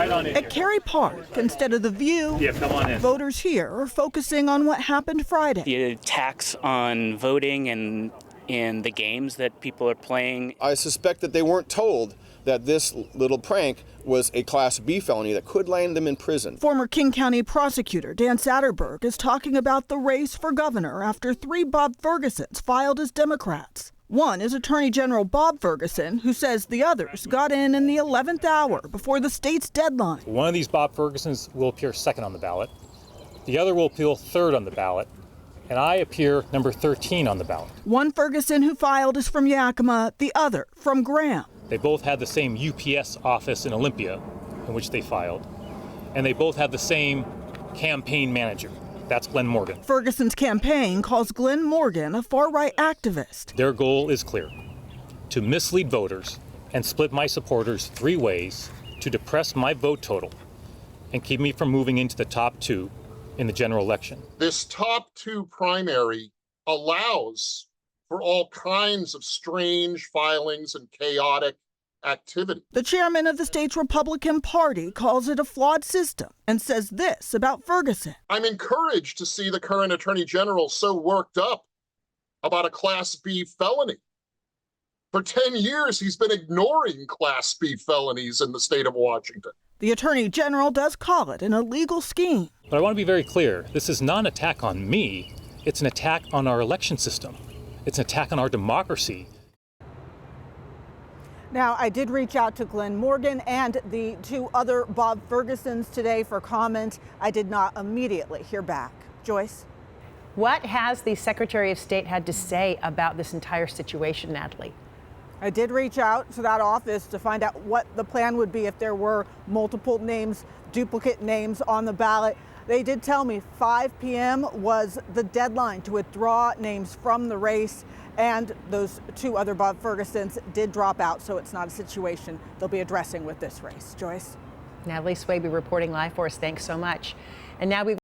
At Cary Park, instead of the view, voters here are focusing on what happened Friday. The attacks on voting and in the games that people are playing. I suspect that they weren't told that this little prank was a Class B felony that could land them in prison. Former King County prosecutor Dan Satterberg is talking about the race for governor after 3 Bob Fergusons filed as Democrats. One is Attorney General Bob Ferguson, who says the others got in the 11th hour before the state's deadline. One of these Bob Fergusons will appear second on the ballot. The other will appear third on the ballot. And I appear number 13 on the ballot. One Ferguson who filed is from Yakima, the other from Graham. They both had the same UPS office in Olympia in which they filed. And they both had the same campaign manager. That's Glenn Morgan. Ferguson's campaign calls Glenn Morgan a far-right activist. Their goal is clear: to mislead voters and split my supporters 3 ways to depress my vote total and keep me from moving into the top 2 in the general election. This top 2 primary allows for all kinds of strange filings and chaotic activity. The chairman of the state's Republican Party calls it a flawed system and says this about Ferguson. I'm encouraged to see the current attorney general so worked up about a Class B felony. For 10 years, he's been ignoring Class B felonies in the state of Washington. The attorney general does call it an illegal scheme. But I want to be very clear. This is not an attack on me. It's an attack on our election system. It's an attack on our democracy. Now, I did reach out to Glenn Morgan and the 2 other Bob Fergusons today for comment. I did not immediately hear back. Joyce? What has the Secretary of State had to say about this entire situation, Natalie? I did reach out to that office to find out what the plan would be if there were multiple names, duplicate names on the ballot. They did tell me 5 p.m. was the deadline to withdraw names from the race, and those 2 other Bob Fergusons did drop out, so it's not a situation they'll be addressing with this race. Joyce? Natalie Swaby reporting live for us. Thanks so much. And now we've